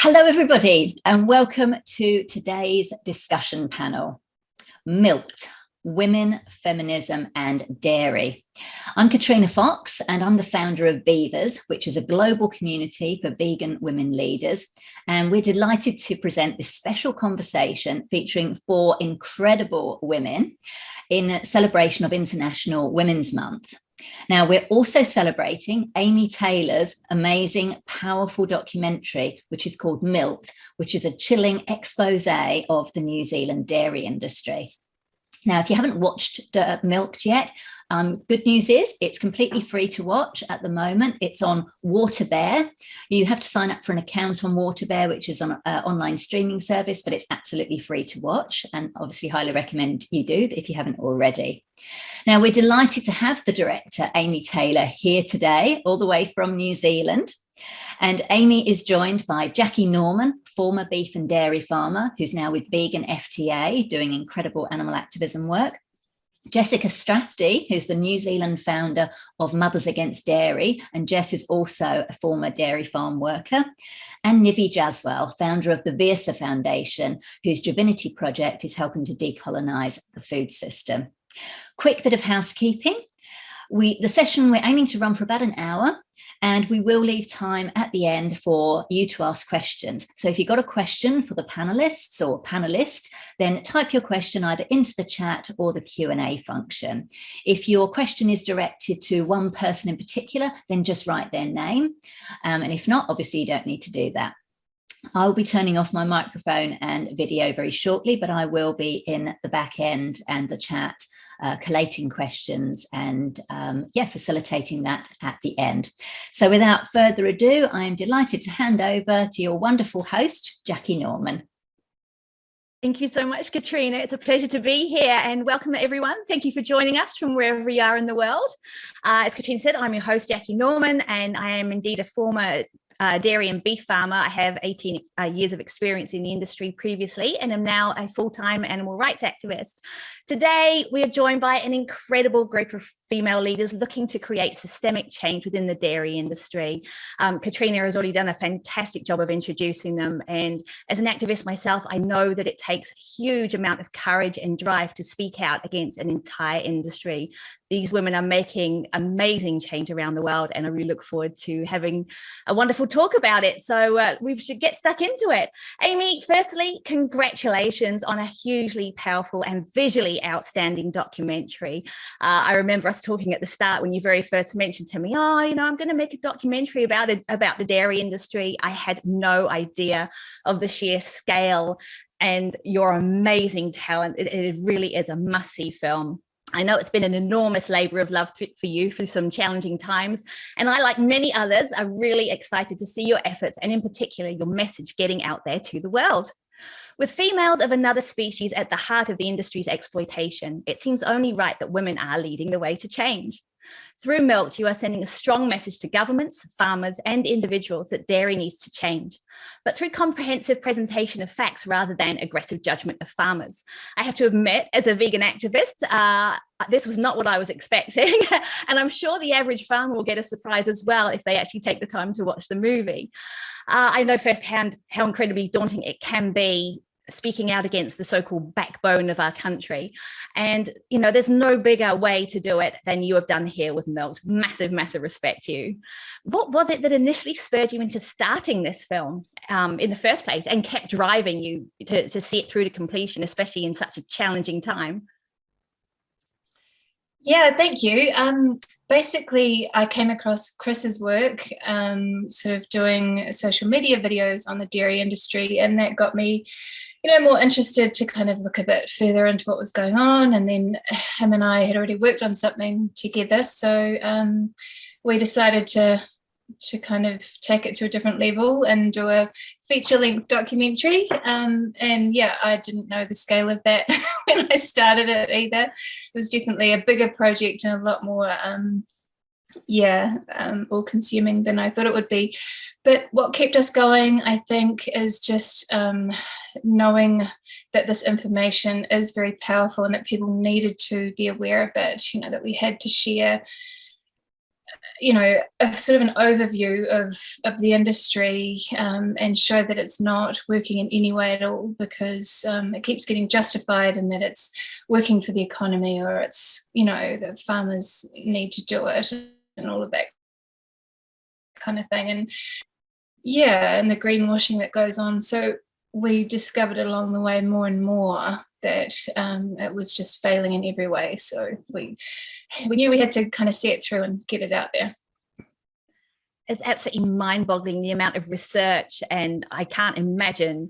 Hello, everybody, and welcome to today's discussion panel, Milt, Women, Feminism and Dairy. I'm Katrina Fox, and I'm the founder of VIVAS, which is a global community for vegan women leaders. And we're delighted to present this special conversation featuring 4 incredible women in celebration of International Women's Month. Now, we're also celebrating Amy Taylor's amazing, powerful documentary, which is called Milt, which is a chilling expose of the New Zealand dairy industry. Now, if you haven't watched Milt yet, good news is it's completely free to watch at the moment. It's on Waterbear. You have to sign up for an account on Waterbear, which is an online streaming service, but it's absolutely free to watch, and obviously highly recommend you do if you haven't already. Now, we're delighted to have the director, Amy Taylor, here today, all the way from New Zealand. And Amy is joined by Jackie Norman, former beef and dairy farmer, who's now with Vegan FTA, doing incredible animal activism work. Jessica Strathdee, who's the New Zealand founder of Mothers Against Dairy, and Jess is also a former dairy farm worker. And Nivi Jaswal, founder of the Virsa Foundation, whose Jiviniti project is helping to decolonise the food system. Quick bit of housekeeping. The session we're aiming to run for about an hour, and we will leave time at the end for you to ask questions. So if you've got a question for the panelists or panelist, then type your question either into the chat or the Q&A function. If your question is directed to one person in particular, then just write their name. And if not, obviously you don't need to do that. I'll be turning off my microphone and video very shortly, but I will be in the back end and the chat collating questions and facilitating that at the end. So without further ado, I am delighted to hand over to your wonderful host, Jackie Norman. Thank you so much, Katrina. It's a pleasure to be here, and welcome everyone. Thank you for joining us from wherever you are in the world. As Katrina said, I'm your host, Jackie Norman, and I am indeed a former dairy and beef farmer. I have 18 years of experience in the industry previously, and am now a full-time animal rights activist. Today, we are joined by an incredible group of female leaders looking to create systemic change within the dairy industry. Katrina has already done a fantastic job of introducing them, and as an activist myself, I know that it takes a huge amount of courage and drive to speak out against an entire industry. These women are making amazing change around the world, and I really look forward to having a wonderful talk about it. So we should get stuck into it. Amy, firstly, congratulations on a hugely powerful and visually outstanding documentary. I remember us talking at the start when you very first mentioned to me, I'm going to make a documentary about the dairy industry. I had no idea of the sheer scale and your amazing talent. It really is a must-see film. I know it's been an enormous labour of love for you through some challenging times, and I, like many others, are really excited to see your efforts, and in particular your message getting out there to the world. With females of another species at the heart of the industry's exploitation, it seems only right that women are leading the way to change. Through Milt, you are sending a strong message to governments, farmers, and individuals that dairy needs to change, but through comprehensive presentation of facts rather than aggressive judgment of farmers. I have to admit, as a vegan activist, this was not what I was expecting, and I'm sure the average farmer will get a surprise as well if they actually take the time to watch the movie. I know firsthand how incredibly daunting it can be speaking out against the so-called backbone of our country. And, there's no bigger way to do it than you have done here with Milt. Massive, massive respect to you. What was it that initially spurred you into starting this film in the first place and kept driving you to see it through to completion, especially in such a challenging time? Yeah, thank you. Basically, I came across Chris's work, sort of doing social media videos on the dairy industry, and that got me more interested to kind of look a bit further into what was going on. And then him and I had already worked on something together, so we decided to kind of take it to a different level and do a feature-length documentary. And yeah, I didn't know the scale of that when I started it either. It was definitely a bigger project and a lot more all-consuming than I thought it would be. But what kept us going, I think, is just knowing that this information is very powerful and that people needed to be aware of it, that we had to share a sort of an overview of the industry, and show that it's not working in any way at all, because it keeps getting justified in that it's working for the economy, or it's, that farmers need to do it and all of that kind of thing. And and the greenwashing that goes on. So we discovered along the way more and more that it was just failing in every way. So we knew we had to kind of see it through and get it out there. It's absolutely mind-boggling, the amount of research, and I can't imagine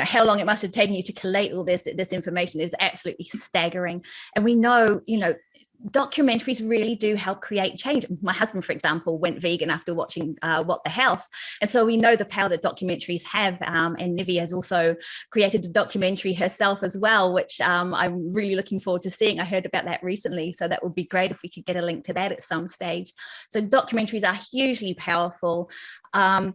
how long it must have taken you to collate all this information. Is absolutely staggering. And we know, documentaries really do help create change. My husband, for example, went vegan after watching What the Health. And so we know the power that documentaries have. And Nivi has also created a documentary herself as well, which I'm really looking forward to seeing. I heard about that recently. So that would be great if we could get a link to that at some stage. So documentaries are hugely powerful. I'm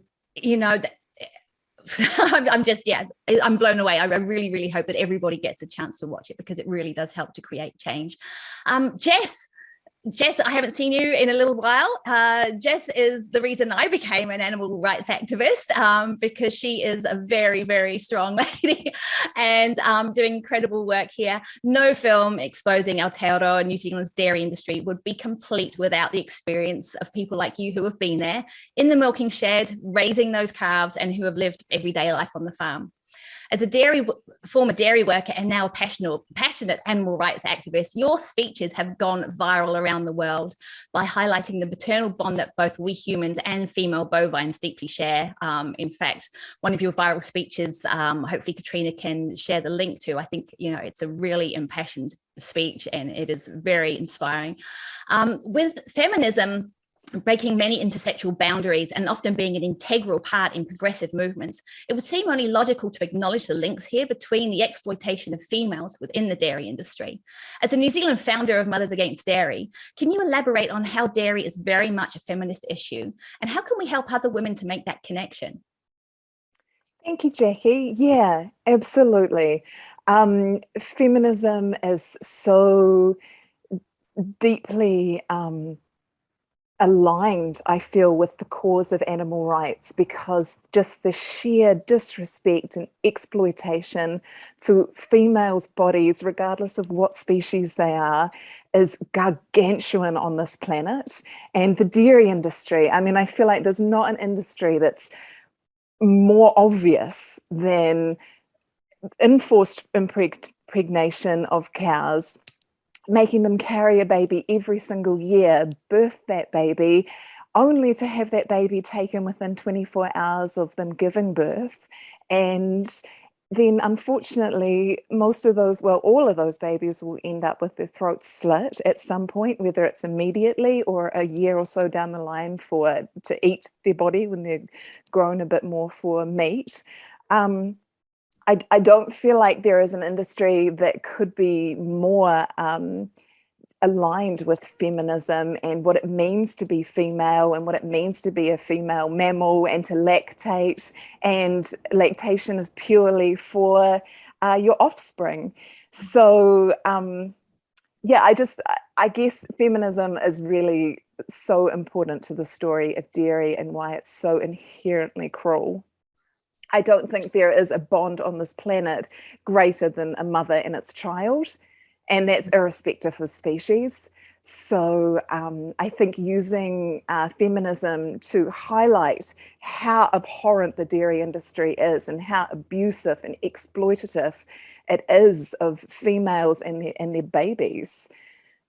blown away. I really, really hope that everybody gets a chance to watch it, because it really does help to create change. Jess, I haven't seen you in a little while. Jess is the reason I became an animal rights activist, because she is a very, very strong lady and doing incredible work here. No film exposing Aotearoa, New Zealand's dairy industry, would be complete without the experience of people like you who have been there in the milking shed, raising those calves, and who have lived everyday life on the farm. As a former dairy worker and now a passionate animal rights activist, your speeches have gone viral around the world by highlighting the maternal bond that both we humans and female bovines deeply share. In fact, one of your viral speeches, hopefully Katrina can share the link to. I think, it's a really impassioned speech, and it is very inspiring. With feminism breaking many intersexual boundaries and often being an integral part in progressive movements, it would seem only logical to acknowledge the links here between the exploitation of females within the dairy industry. As a New Zealand founder of Mothers Against Dairy, can you elaborate on how dairy is very much a feminist issue, and how can we help other women to make that connection? Thank you, Jackie. Yeah, absolutely. Feminism is so deeply aligned, I feel, with the cause of animal rights, because just the sheer disrespect and exploitation to females' bodies, regardless of what species they are, is gargantuan on this planet. And the dairy industry, I feel like there's not an industry that's more obvious than enforced impregnation of cows, making them carry a baby every single year, birth that baby, only to have that baby taken within 24 hours of them giving birth. And then unfortunately, all of those babies will end up with their throats slit at some point, whether it's immediately or a year or so down the line to eat their body when they're grown a bit more for meat. I don't feel like there is an industry that could be more aligned with feminism and what it means to be female and what it means to be a female mammal and to lactate. And lactation is purely for your offspring. So I guess feminism is really so important to the story of dairy and why it's so inherently cruel. I don't think there is a bond on this planet greater than a mother and its child, and that's irrespective of species. So I think using feminism to highlight how abhorrent the dairy industry is and how abusive and exploitative it is of females and their babies,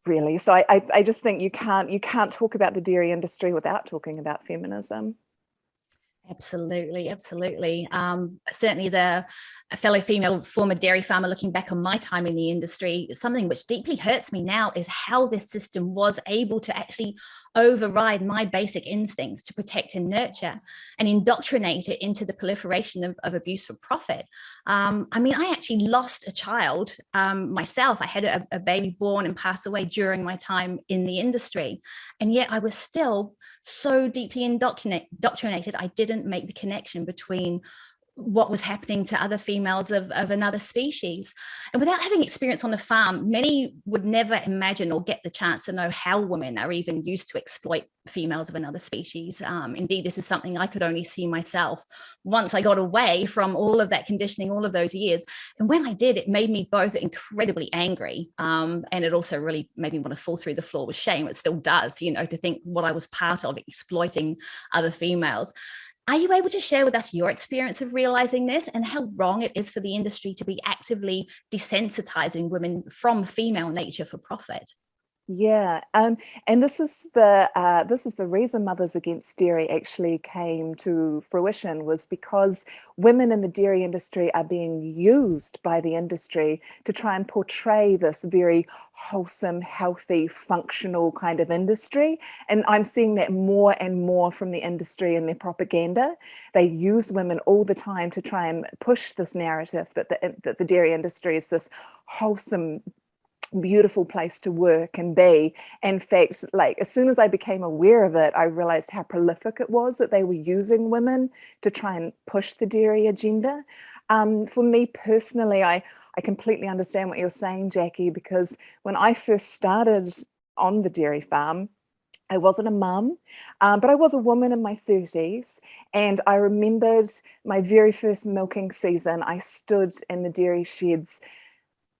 really. So I just think you can't talk about the dairy industry without talking about feminism. Absolutely, absolutely. Certainly as a fellow female former dairy farmer looking back on my time in the industry, something which deeply hurts me now is how this system was able to actually override my basic instincts to protect and nurture and indoctrinate it into the proliferation of abuse for profit. I actually lost a child myself. I had a baby born and pass away during my time in the industry. And yet I was still so deeply indoctrinated, I didn't make the connection between what was happening to other females of another species. And without having experience on the farm, many would never imagine or get the chance to know how women are even used to exploit females of another species. Indeed, this is something I could only see myself once I got away from all of that conditioning, all of those years. And when I did, it made me both incredibly angry, and it also really made me want to fall through the floor with shame. It still does, you know, to think what I was part of, exploiting other females. Are you able to share with us your experience of realizing this and how wrong it is for the industry to be actively desensitizing women from female nature for profit? Yeah, and this is the reason Mothers Against Dairy actually came to fruition, was because women in the dairy industry are being used by the industry to try and portray this very wholesome, healthy, functional kind of industry. And I'm seeing that more and more from the industry and their propaganda. They use women all the time to try and push this narrative that the dairy industry is this wholesome, beautiful place to work and be. In fact, like, as soon as I became aware of it, I realized how prolific it was that they were using women to try and push the dairy agenda. For me personally, I completely understand what you're saying, Jackie, because when I first started on the dairy farm, I wasn't a mum, but I was a woman in my 30s. And I remembered my very first milking season. I stood in the dairy sheds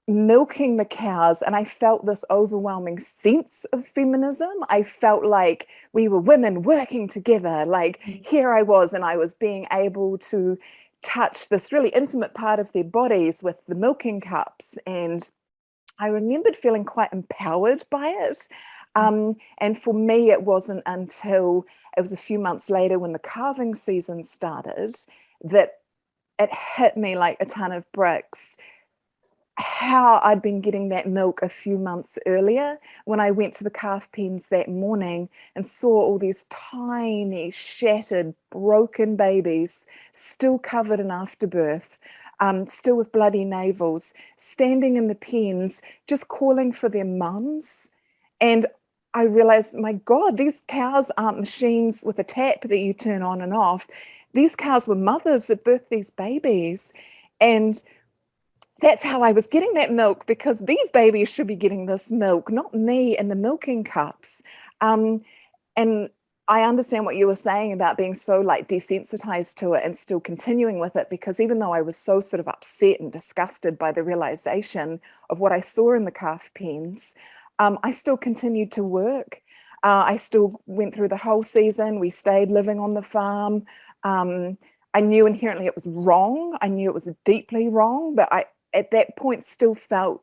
milking the cows, and I felt this overwhelming sense of feminism. I felt like we were women working together. Like, here I was, and I was being able to touch this really intimate part of their bodies with the milking cups. And I remembered feeling quite empowered by it. And for me, it wasn't until it was a few months later, when the calving season started, that it hit me like a ton of bricks how I'd been getting that milk a few months earlier, when I went to the calf pens that morning and saw all these tiny, shattered, broken babies, still covered in afterbirth, still with bloody navels, standing in the pens, just calling for their mums. And I realized, my God, these cows aren't machines with a tap that you turn on and off. These cows were mothers that birthed these babies. And that's how I was getting that milk, because these babies should be getting this milk, not me and the milking cups. And I understand what you were saying about being so like desensitized to it and still continuing with it, because even though I was so sort of upset and disgusted by the realization of what I saw in the calf pens, I still continued to work. I still went through the whole season. We stayed living on the farm. I knew inherently it was wrong. I knew it was deeply wrong, but I, at that point, still felt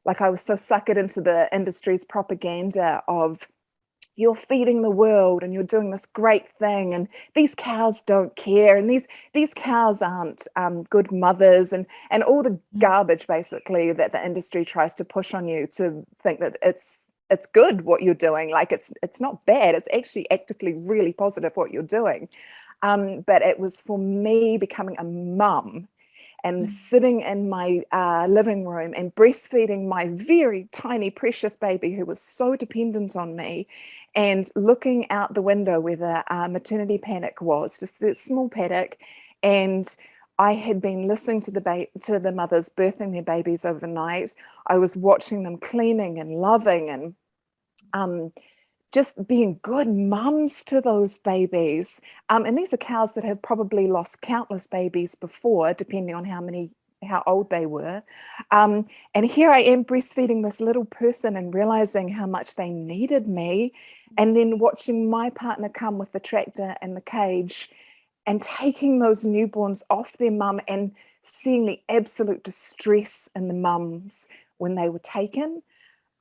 like I was so suckered into the industry's propaganda of, you're feeding the world and you're doing this great thing, and these cows don't care, and these cows aren't good mothers, and all the garbage basically that the industry tries to push on you to think that it's good what you're doing. Like, it's not bad, it's actually actively really positive what you're doing. But it was for me becoming a mum and sitting in my living room and breastfeeding my very tiny, precious baby who was so dependent on me, and looking out the window where the maternity paddock was, just this small paddock, and I had been listening to the mothers birthing their babies overnight. I was watching them cleaning and loving and just being good mums to those babies. And these are cows that have probably lost countless babies before, depending on how old they were. And here I am breastfeeding this little person and realizing how much they needed me. And then watching my partner come with the tractor and the cage and taking those newborns off their mum, and seeing the absolute distress in the mums when they were taken.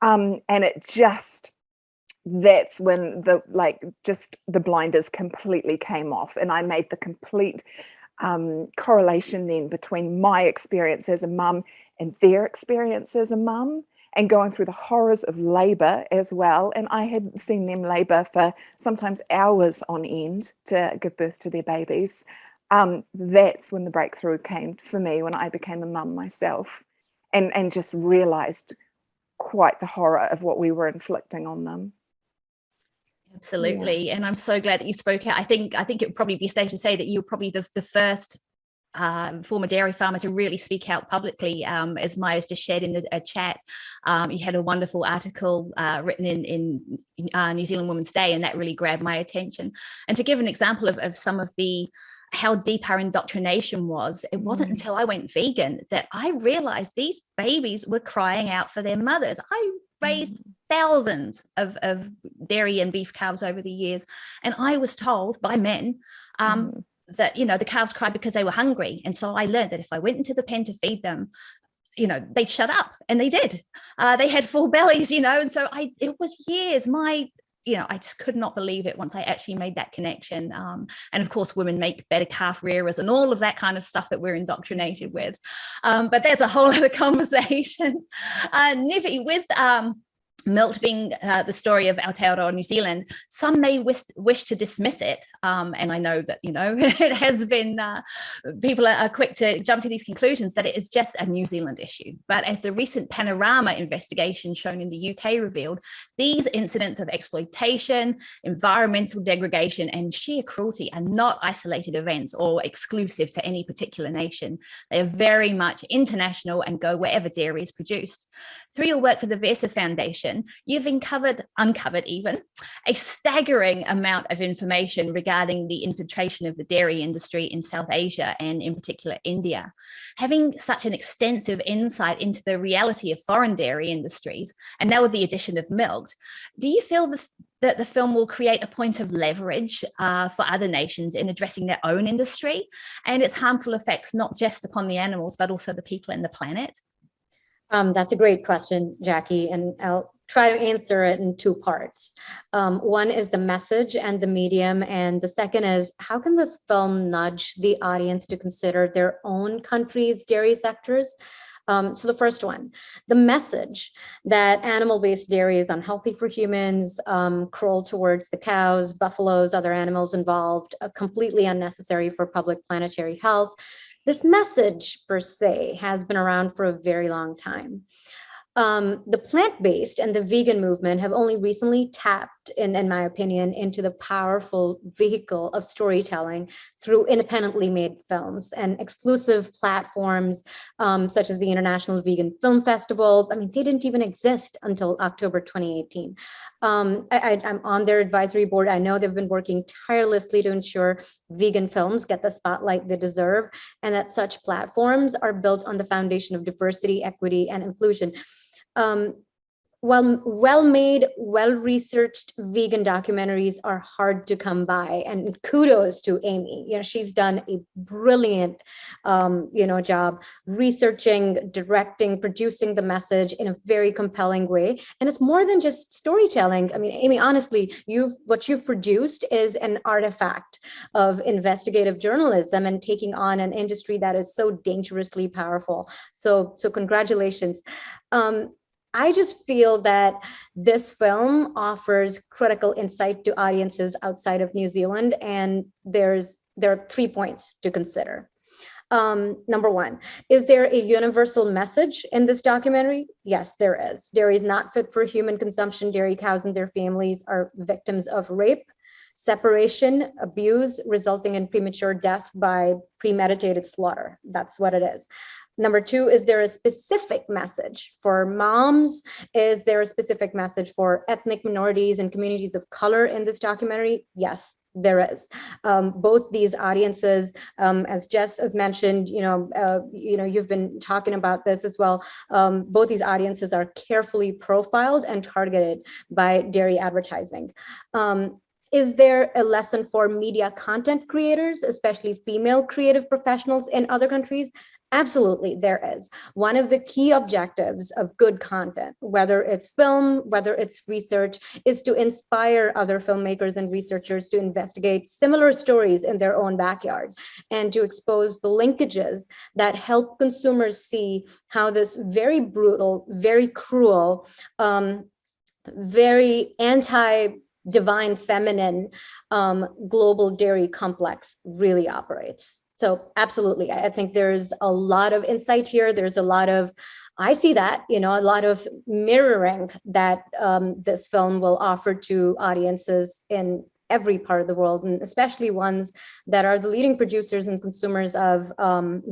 And it just, that's when the blinders completely came off, and I made the complete correlation then between my experience as a mum and their experience as a mum, and going through the horrors of labor as well. And I had seen them labor for sometimes hours on end to give birth to their babies. That's when the breakthrough came for me, when I became a mum myself, and just realized quite the horror of what we were inflicting on them. Absolutely. Yeah. And I'm so glad that you spoke out. I think it would probably be safe to say that you were probably the first former dairy farmer to really speak out publicly, as Maya's just shared in the chat. You had a wonderful article written in New Zealand Women's Day, and that really grabbed my attention. And to give an example of some of how deep our indoctrination was, it wasn't until I went vegan that I realized these babies were crying out for their mothers. I raised thousands of dairy and beef calves over the years, and I was told by men that, the calves cried because they were hungry. And so I learned that if I went into the pen to feed them, they'd shut up, and they did. They had full bellies, and so it was years. I just could not believe it once I actually made that connection. And of course, women make better calf rearers and all of that kind of stuff that we're indoctrinated with. But there's a whole other conversation. Nivi, with Milt being the story of Aotearoa New Zealand, some may wish to dismiss it. And I know that, it has been, people are quick to jump to these conclusions that it is just a New Zealand issue. But as the recent Panorama investigation shown in the UK revealed, these incidents of exploitation, environmental degradation, and sheer cruelty are not isolated events or exclusive to any particular nation. They are very much international and go wherever dairy is produced. Through your work for the Virsa Foundation, you've uncovered even a staggering amount of information regarding the infiltration of the dairy industry in South Asia and in particular India. Having such an extensive insight into the reality of foreign dairy industries, and now with the addition of milk, do you feel that the film will create a point of leverage for other nations in addressing their own industry and its harmful effects, not just upon the animals, but also the people and the planet? That's a great question, Jackie, and I'll try to answer it in two parts. One is the message and the medium, and the second is how can this film nudge the audience to consider their own country's dairy sectors? So the first one, the message that animal-based dairy is unhealthy for humans, cruel towards the cows, buffaloes, other animals involved, completely unnecessary for public planetary health. This message, per se, has been around for a very long time. The plant-based and the vegan movement have only recently tapped, in my opinion, into the powerful vehicle of storytelling through independently made films and exclusive platforms such as the International Vegan Film Festival. I mean, they didn't even exist until October 2018. I'm on their advisory board. I know they've been working tirelessly to ensure vegan films get the spotlight they deserve, and that such platforms are built on the foundation of diversity, equity, and inclusion. Well-made, well-researched vegan documentaries are hard to come by, and kudos to Amy. She's done a brilliant, job researching, directing, producing the message in a very compelling way. And it's more than just storytelling. I mean, Amy, honestly, what you've produced is an artifact of investigative journalism and taking on an industry that is so dangerously powerful. So congratulations. I just feel that this film offers critical insight to audiences outside of New Zealand, and there are 3 points to consider. Number one, is there a universal message in this documentary? Yes, there is. Dairy is not fit for human consumption. Dairy cows and their families are victims of rape, separation, abuse, resulting in premature death by premeditated slaughter. That's what it is. Number two, is there a specific message for moms? Is there a specific message for ethnic minorities and communities of color in this documentary? Yes, there is. Both these audiences, as Jess has mentioned, you've been talking about this as well. Both these audiences are carefully profiled and targeted by dairy advertising. Is there a lesson for media content creators, especially female creative professionals in other countries? Absolutely, there is. One of the key objectives of good content, whether it's film, whether it's research, is to inspire other filmmakers and researchers to investigate similar stories in their own backyard and to expose the linkages that help consumers see how this very brutal, very cruel, very anti-divine feminine global dairy complex really operates. So absolutely, I think there's a lot of insight here. There's a lot of, I see that, a lot of mirroring that this film will offer to audiences in every part of the world, and especially ones that are the leading producers and consumers of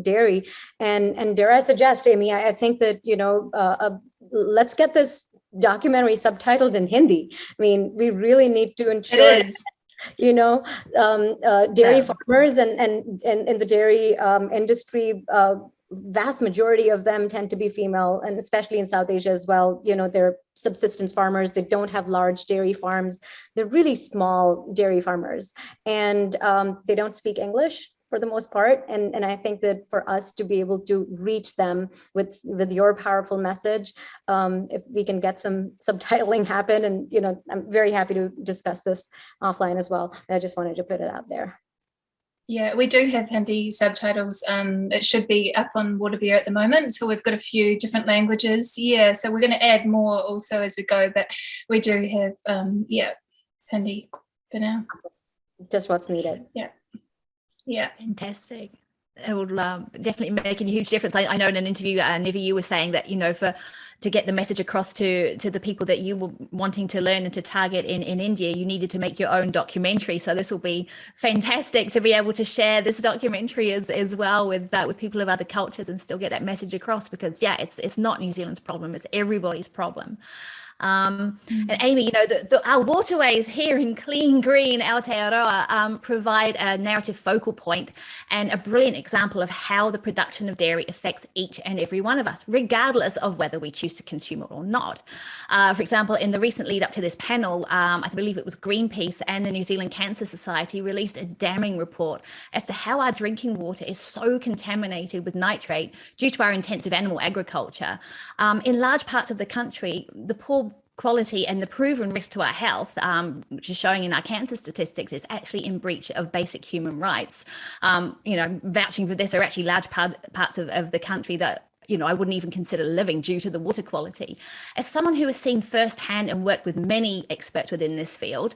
dairy. And dare I suggest, Amy, I think that, let's get this documentary subtitled in Hindi. I mean, we really need to ensure dairy farmers and in the dairy industry, vast majority of them tend to be female, and especially in South Asia as well. They're subsistence farmers. They don't have large dairy farms. They're really small dairy farmers, and they don't speak English for the most part. And I think that for us to be able to reach them with your powerful message, if we can get some subtitling happen, and I'm very happy to discuss this offline as well. I just wanted to put it out there. Yeah, we do have Hindi subtitles. It should be up on Waterbear at the moment. So we've got a few different languages. Yeah, so we're going to add more also as we go, but we do have, Hindi for now. Just what's needed. Yeah. Fantastic. It will definitely make a huge difference. I know in an interview, Nivi, you were saying that, to get the message across to the people that you were wanting to learn and to target in India, you needed to make your own documentary. So this will be fantastic to be able to share this documentary as well with people of other cultures and still get that message across, because it's not New Zealand's problem, it's everybody's problem. And Amy, our waterways here in clean green Aotearoa provide a narrative focal point and a brilliant example of how the production of dairy affects each and every one of us, regardless of whether we choose to consume it or not. For example, in the recent lead up to this panel, I believe it was Greenpeace and the New Zealand Cancer Society released a damning report as to how our drinking water is so contaminated with nitrate due to our intensive animal agriculture. In large parts of the country, the poor quality and the proven risk to our health, which is showing in our cancer statistics, is actually in breach of basic human rights. Vouching for this are actually large parts of the country that I wouldn't even consider living due to the water quality. As someone who has seen firsthand and worked with many experts within this field,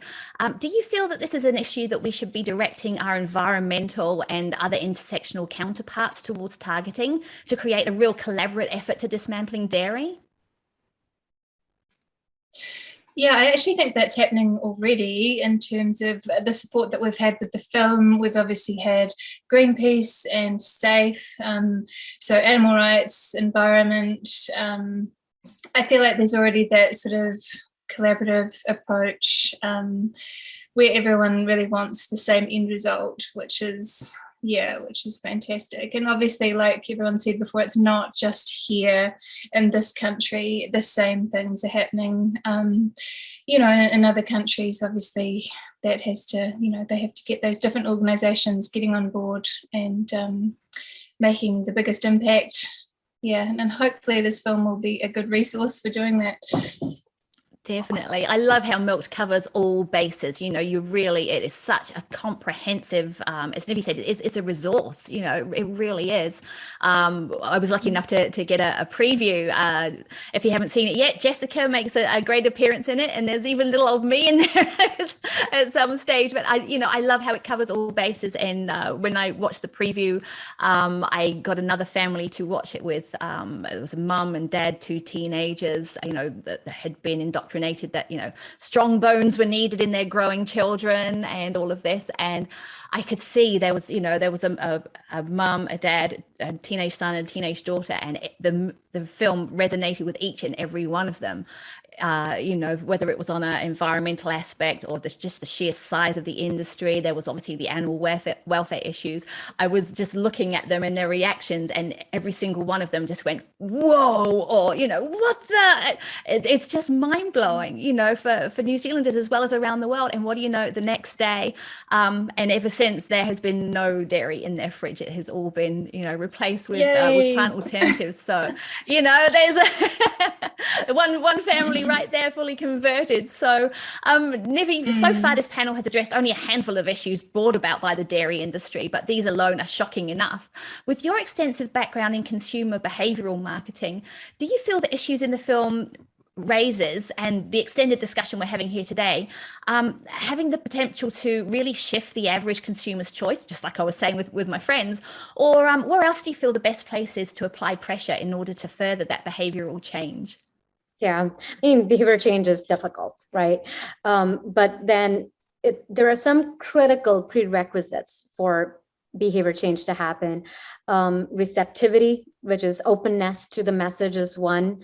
do you feel that this is an issue that we should be directing our environmental and other intersectional counterparts towards targeting to create a real collaborative effort to dismantling dairy? Yeah, I actually think that's happening already in terms of the support that we've had with the film. We've obviously had Greenpeace and SAFE, so animal rights, environment. I feel like there's already that sort of collaborative approach where everyone really wants the same end result, which is fantastic. And obviously, like everyone said before, it's not just here in this country. The same things are happening, in other countries. Obviously, that has to, they have to get those different organisations getting on board and making the biggest impact. Yeah, and hopefully this film will be a good resource for doing that. Definitely. I love how Milt covers all bases. It is such a comprehensive, as Nivi said, it's a resource, it really is. I was lucky enough to get a preview. If you haven't seen it yet, Jessica makes a great appearance in it, and there's even little old me in there at some stage. But I love how it covers all bases. And when I watched the preview, I got another family to watch it with. It was a mum and dad, 2 teenagers, that had been indoctrinated that strong bones were needed in their growing children and all of this. And I could see there was a mum, a dad, a teenage son and a teenage daughter, and the film resonated with each and every one of them. Whether it was on an environmental aspect or just the sheer size of the industry. There was obviously the animal welfare issues. I was just looking at them and their reactions, and every single one of them just went, whoa, or, what the? It's just mind blowing, for New Zealanders as well as around the world. And what do you know, the next day, and ever since, there has been no dairy in their fridge. It has all been, replaced with plant alternatives. So, there's one family right there fully converted. So Nivi, so far this panel has addressed only a handful of issues brought about by the dairy industry, but these alone are shocking enough. With your extensive background in consumer behavioural marketing, do you feel the issues in the film raises and the extended discussion we're having here today, having the potential to really shift the average consumer's choice, just like I was saying with my friends, or where else do you feel the best place is to apply pressure in order to further that behavioural change? Yeah, behavior change is difficult, right? But then there are some critical prerequisites for behavior change to happen. Receptivity, which is openness to the message, is one.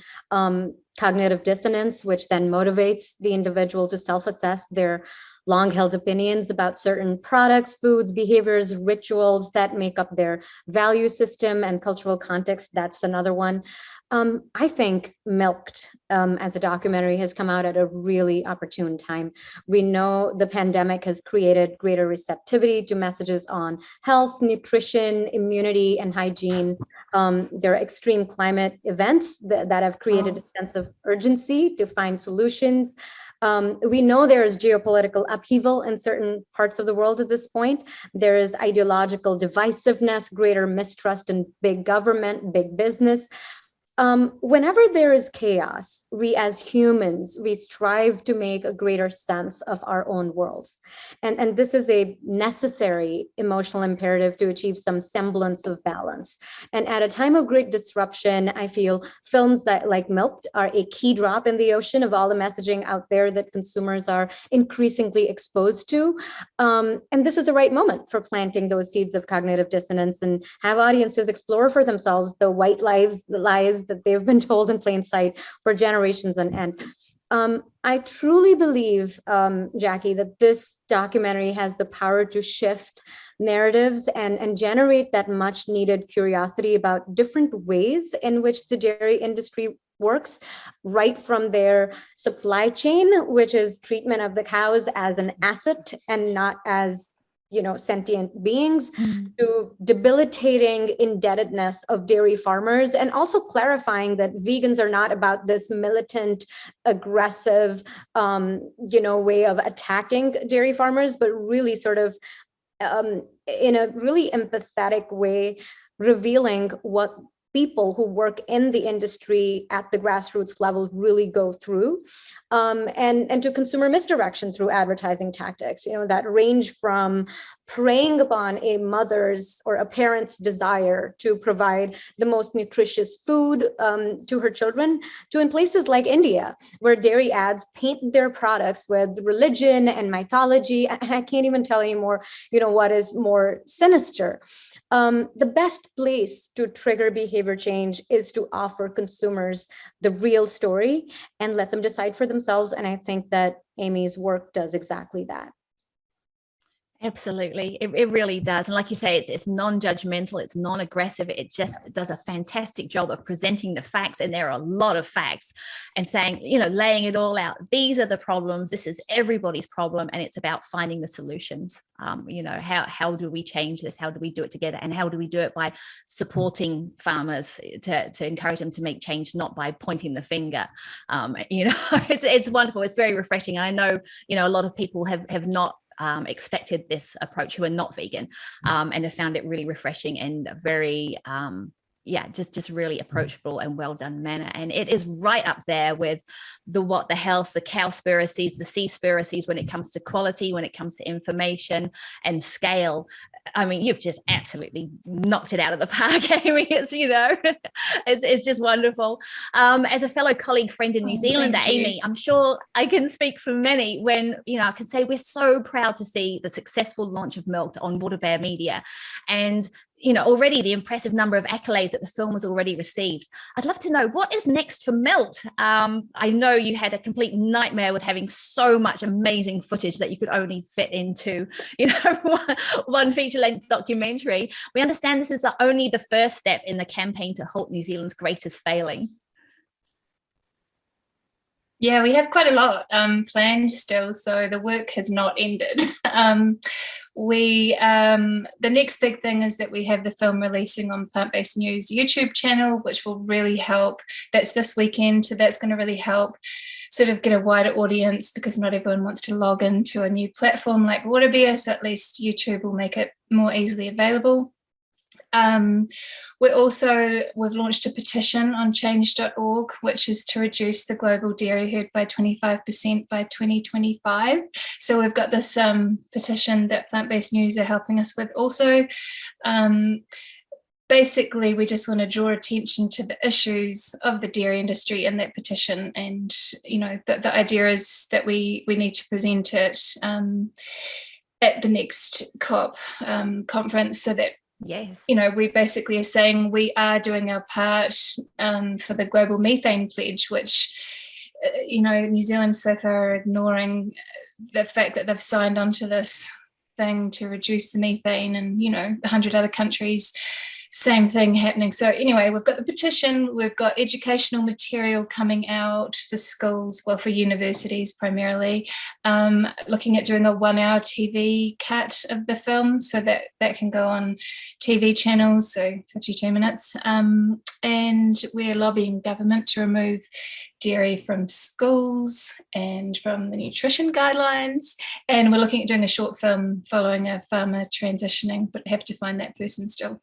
Cognitive dissonance, which then motivates the individual to self-assess their long-held opinions about certain products, foods, behaviors, rituals that make up their value system and cultural context. That's another one. I think Milked, as a documentary, has come out at a really opportune time. We know the pandemic has created greater receptivity to messages on health, nutrition, immunity, and hygiene. There are extreme climate events that have created a sense of urgency to find solutions. We know there is geopolitical upheaval in certain parts of the world at this point. There is ideological divisiveness, greater mistrust in big government, big business. Whenever there is chaos, we as humans, we strive to make a greater sense of our own worlds. And this is a necessary emotional imperative to achieve some semblance of balance. And at a time of great disruption, I feel films that like Milk are a key drop in the ocean of all the messaging out there that consumers are increasingly exposed to. And this is the right moment for planting those seeds of cognitive dissonance and have audiences explore for themselves the white lies, the lies that they've been told in plain sight for generations on end. I truly believe, Jackie, that this documentary has the power to shift narratives and generate that much needed curiosity about different ways in which the dairy industry works, right from their supply chain, which is treatment of the cows as an asset and not as sentient beings, to debilitating indebtedness of dairy farmers, and also clarifying that vegans are not about this militant, aggressive, way of attacking dairy farmers, but really sort of in a really empathetic way, revealing what people who work in the industry at the grassroots level really go through, and to consumer misdirection through advertising tactics, that range from preying upon a mother's or a parent's desire to provide the most nutritious food to her children, to in places like India, where dairy ads paint their products with religion and mythology. I can't even tell anymore, what is more sinister. The best place to trigger behavior change is to offer consumers the real story and let them decide for themselves. And I think that Amy's work does exactly that. Absolutely. It really does. And like you say, it's non-judgmental, it's non-aggressive. It just does a fantastic job of presenting the facts. And there are a lot of facts and saying, laying it all out. These are the problems. This is everybody's problem. And it's about finding the solutions. How do we change this? How do we do it together? And how do we do it by supporting farmers to encourage them to make change, not by pointing the finger? It's wonderful. It's very refreshing. And I know, a lot of people have not expected this approach who are not vegan, and have found it really refreshing and very just really approachable and well done manner. And it is right up there with the health, the cowspiracies, the seaspiracies when it comes to quality, when it comes to information and scale. I mean, you've just absolutely knocked it out of the park, Amy. It's just wonderful. As a fellow colleague, friend in New Zealand, Amy, I'm sure I can speak for many when, I can say we're so proud to see the successful launch of Milt on Water Bear Media. And already the impressive number of accolades that the film has already received. I'd love to know what is next for Milt. I know you had a complete nightmare with having so much amazing footage that you could only fit into, one feature-length documentary. We understand this is only the first step in the campaign to halt New Zealand's greatest failing. Yeah, we have quite a lot planned still, so the work has not ended. The next big thing is that we have the film releasing on Plant-Based News YouTube channel, which will really help. That's this weekend, so that's going to really help sort of get a wider audience, because not everyone wants to log into a new platform like Waterbear, so at least YouTube will make it more easily available. We've launched a petition on change.org, which is to reduce the global dairy herd by 25% by 2025. So we've got this petition that Plant-Based News are helping us with also. basically, we just want to draw attention to the issues of the dairy industry in that petition, and the idea is that we need to present it at the next COP conference, so that yes, we basically are saying we are doing our part for the global methane pledge, which New Zealand so far are ignoring the fact that they've signed onto this thing to reduce the methane, and 100 other countries, same thing happening. So anyway, we've got the petition, we've got educational material coming out for schools, well, for universities primarily, looking at doing a 1-hour TV cut of the film so that can go on TV channels, so 52 minutes. And we're lobbying government to remove dairy from schools and from the nutrition guidelines. And we're looking at doing a short film following a farmer transitioning, but have to find that person still.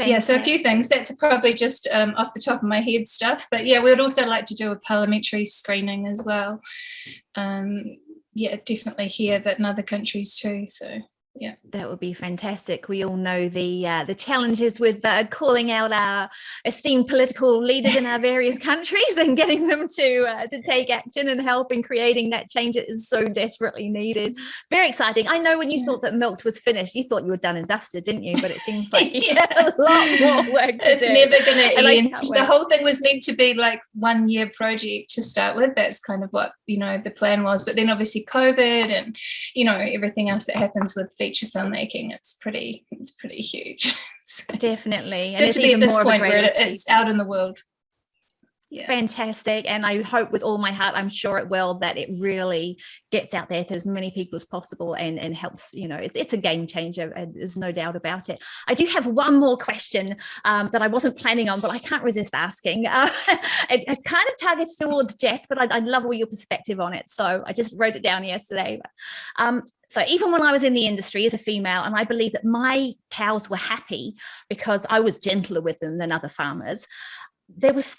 fantastic. Yeah, so a few things. That's probably just off the top of my head stuff. But yeah, we would also like to do a parliamentary screening as well. Yeah, definitely here, but in other countries too. So yeah, that would be fantastic. We all know the challenges with calling out our esteemed political leaders in our various countries and getting them to take action and help in creating that change that is so desperately needed. Very exciting. I know when you thought that Milt was finished, you thought you were done and dusted, didn't you? But it seems like you had a lot more work to it's do. never going to end. The The whole thing was meant to be like 1-year project to start with. That's kind of what the plan was. But then obviously COVID and everything else that happens with feature filmmaking, it's pretty huge. So, definitely, and good it's to be at even this more point of a where great it's out in the world. Yeah. Fantastic. And I hope with all my heart, I'm sure it will, that it really gets out there to as many people as possible and helps, it's a game changer. There's no doubt about it. I do have one more question that I wasn't planning on, but I can't resist asking. It's kind of targeted towards Jess, but I'd love all your perspective on it. So I just wrote it down yesterday. So even when I was in the industry as a female, and I believe that my cows were happy because I was gentler with them than other farmers, there was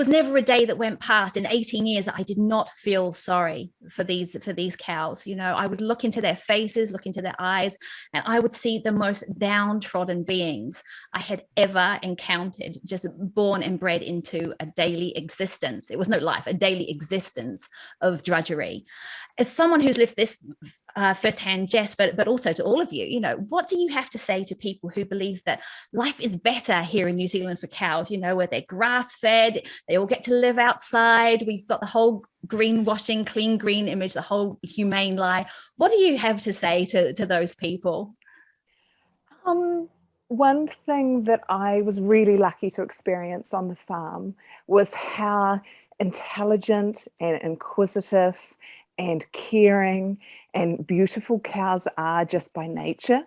never a day that went past in 18 years that I did not feel sorry for these cows. I would look into their faces, look into their eyes, and I would see the most downtrodden beings I had ever encountered, just born and bred into a daily existence. It was no life, a daily existence of drudgery. As someone who's lived this firsthand, Jess, but also to all of you, what do you have to say to people who believe that life is better here in New Zealand for cows, where they're grass fed, they all get to live outside, we've got the whole greenwashing, clean green image, the whole humane lie. What do you have to say to those people? One thing that I was really lucky to experience on the farm was how intelligent and inquisitive and caring and beautiful cows are just by nature.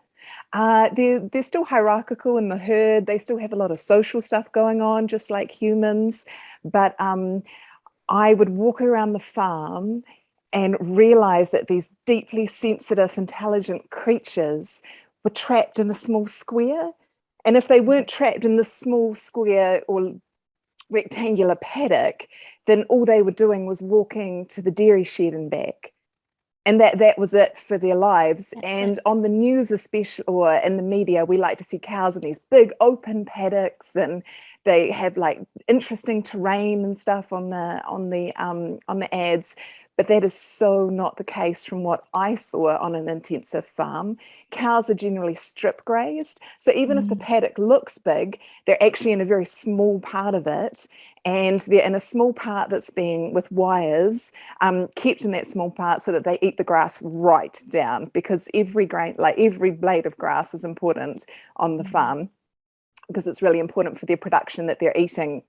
They're still hierarchical in the herd. They still have a lot of social stuff going on, just like humans. But I would walk around the farm and realize that these deeply sensitive, intelligent creatures were trapped in a small square. And if they weren't trapped in this small square or rectangular paddock, then all they were doing was walking to the dairy shed and back. And that was it for their lives. That's it. On the news, especially, or in the media, we like to see cows in these big open paddocks, and they have like interesting terrain and stuff on the ads. But that is so not the case from what I saw on an intensive farm. Cows are generally strip grazed. So even if the paddock looks big, they're actually in a very small part of it. And they're in a small part that's being, with wires, kept in that small part so that they eat the grass right down, because every blade of grass is important on the farm, because it's really important for their production that they're eating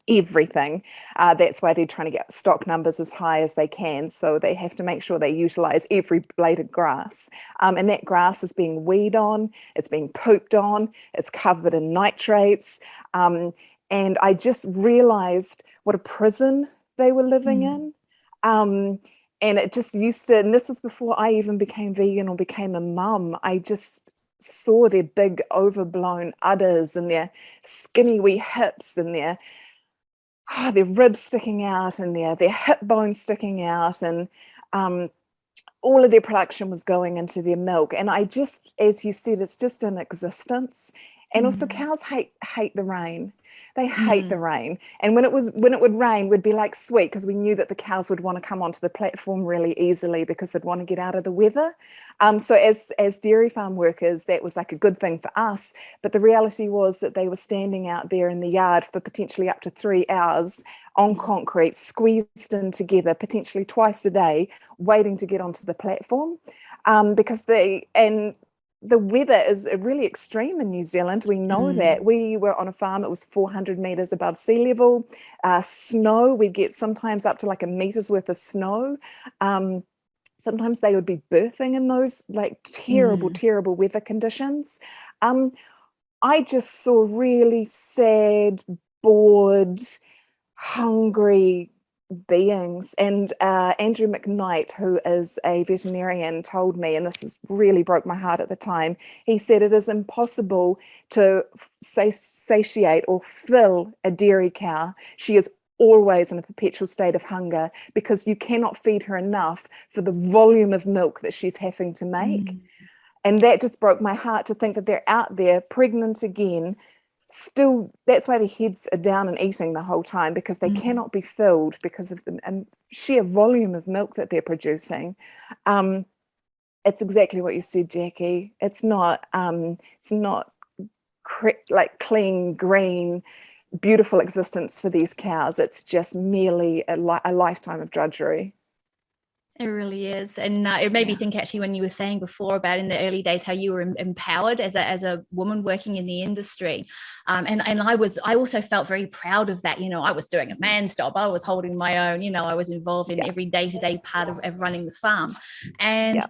everything. That's why they're trying to get stock numbers as high as they can. So they have to make sure they utilize every blade of grass. And that grass is being weed on, it's being pooped on, it's covered in nitrates. And I just realized what a prison they were living in. And it just used to, and this was before I even became vegan or became a mum, I just saw their big overblown udders and their skinny wee hips and their ribs sticking out and their hip bones sticking out. And all of their production was going into their milk. And I just, as you said, it's just an existence. And also cows hate the rain. They hate the rain. And when it would rain, we'd be like, sweet, because we knew that the cows would want to come onto the platform really easily because they'd want to get out of the weather. So as dairy farm workers, that was like a good thing for us. But the reality was that they were standing out there in the yard for potentially up to 3 hours on concrete, squeezed in together, potentially twice a day, waiting to get onto the platform, because the weather is really extreme in New Zealand. We know that. We were on a farm that was 400 meters above sea level. Snow, we get sometimes up to like a meter's worth of snow. Sometimes they would be birthing in those like terrible weather conditions. I just saw really sad, bored, hungry beings. And Andrew McKnight, who is a veterinarian, told me, and this really broke my heart at the time, he said it is impossible to satiate or fill a dairy cow. She is always in a perpetual state of hunger because you cannot feed her enough for the volume of milk that she's having to make. And that just broke my heart to think that they're out there pregnant again. Still, that's why the heads are down and eating the whole time, because they cannot be filled because of the sheer volume of milk that they're producing. It's exactly what you said, Jackie. It's not like clean, green, beautiful existence for these cows. It's just merely a lifetime of drudgery. It really is. And it made me think actually when you were saying before about in the early days how you were empowered as a woman working in the industry. And I also felt very proud of that. You know, I was doing a man's job. I was holding my own, you know, I was involved in every day-to-day part of running the farm. And,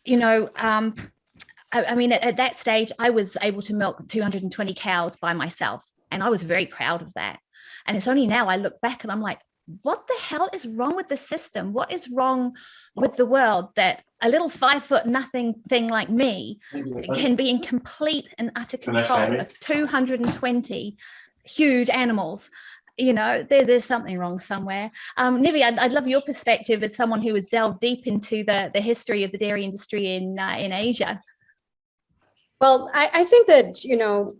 you know, I mean, at that stage, I was able to milk 220 cows by myself. And I was very proud of that. And it's only now I look back and I'm like, what the hell is wrong with the system? What is wrong with the world that a little 5'0" thing like me can be in complete and utter control of 220 huge animals? You know, there's something wrong somewhere. Nivi, I'd love your perspective as someone who has delved deep into the history of the dairy industry in Asia. Well, I think that, you know,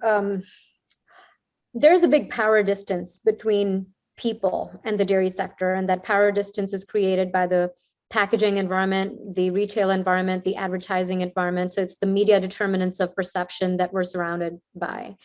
there's a big power distance between people and the dairy sector, and that power distance is created by the packaging environment, the retail environment, the advertising environment. So it's the media determinants of perception that we're surrounded by.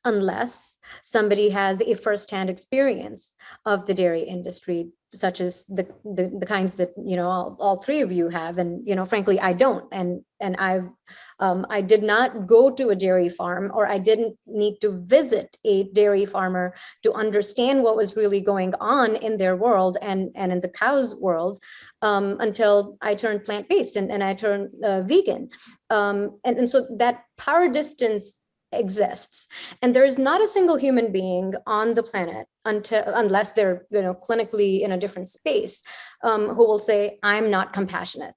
Unless somebody has a firsthand experience of the dairy industry, such as the kinds that, you know, all three of you have, and, you know, frankly, I don't, and I did not go to a dairy farm, or I didn't need to visit a dairy farmer to understand what was really going on in their world and in the cow's world, until I turned plant-based and I turned vegan, and so that power distance exists, and there is not a single human being on the planet unless they're, you know, clinically in a different space, who will say, I'm not compassionate.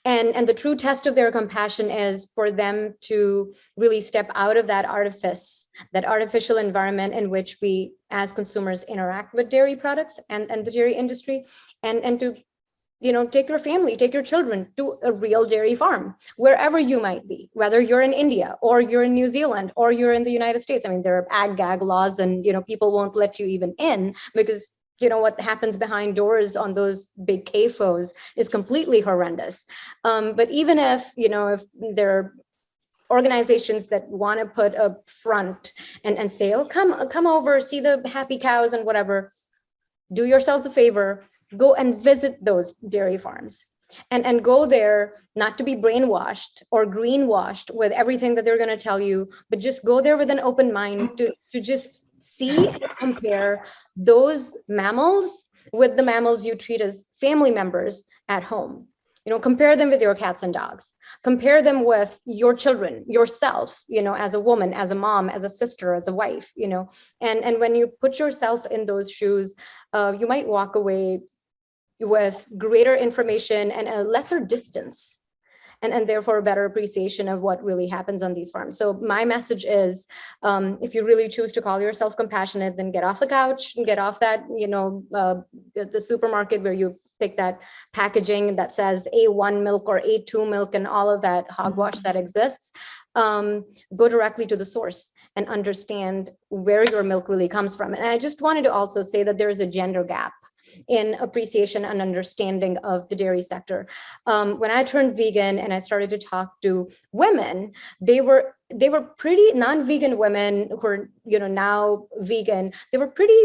And the true test of their compassion is for them to really step out of that artifice, that artificial environment in which we as consumers interact with dairy products and the dairy industry, and to, you know, take your family, take your children to a real dairy farm, wherever you might be, whether you're in India or you're in New Zealand or you're in the United States. I mean, there are ag-gag laws, and, you know, people won't let you even in because, you know, what happens behind doors on those big CAFOs is completely horrendous. But even if, you know, if there are organizations that want to put a front and say, oh, come over, see the happy cows and whatever, do yourselves a favor, go and visit those dairy farms, and go there not to be brainwashed or greenwashed with everything that they're going to tell you, but just go there with an open mind to just see and compare those mammals with the mammals you treat as family members at home. You know, compare them with your cats and dogs, compare them with your children, yourself, you know, as a woman, as a mom, as a sister, as a wife, you know, and when you put yourself in those shoes, you might walk away with greater information and a lesser distance, and therefore a better appreciation of what really happens on these farms. So my message is, if you really choose to call yourself compassionate, then get off the couch and get off that, you know, the supermarket where you pick that packaging that says A1 milk or A2 milk and all of that hogwash that exists. Go directly to the source and understand where your milk really comes from. And I just wanted to also say that there is a gender gap in appreciation and understanding of the dairy sector. When I turned vegan and I started to talk to women, they were pretty non-vegan women who are, now vegan. They were pretty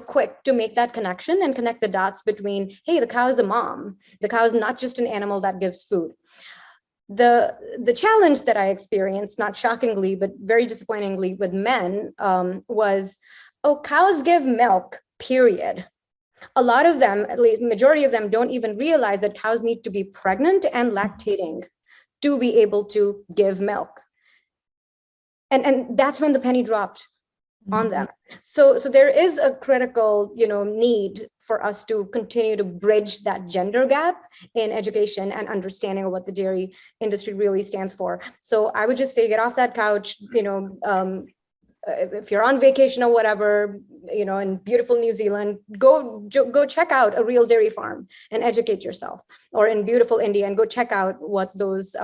quick to make that connection and connect the dots between, hey, the cow is a mom. The cow is not just an animal that gives food. The challenge that I experienced, not shockingly, but very disappointingly with men, was, cows give milk, period. A lot of them, at least majority of them, don't even realize that cows need to be pregnant and lactating to be able to give milk. And that's when the penny dropped on them. So there is a critical, need for us to continue to bridge that gender gap in education and understanding of what the dairy industry really stands for. So I would just say, get off that couch, if you're on vacation or whatever, in beautiful New Zealand, go check out a real dairy farm and educate yourself, or in beautiful India, and go check out what those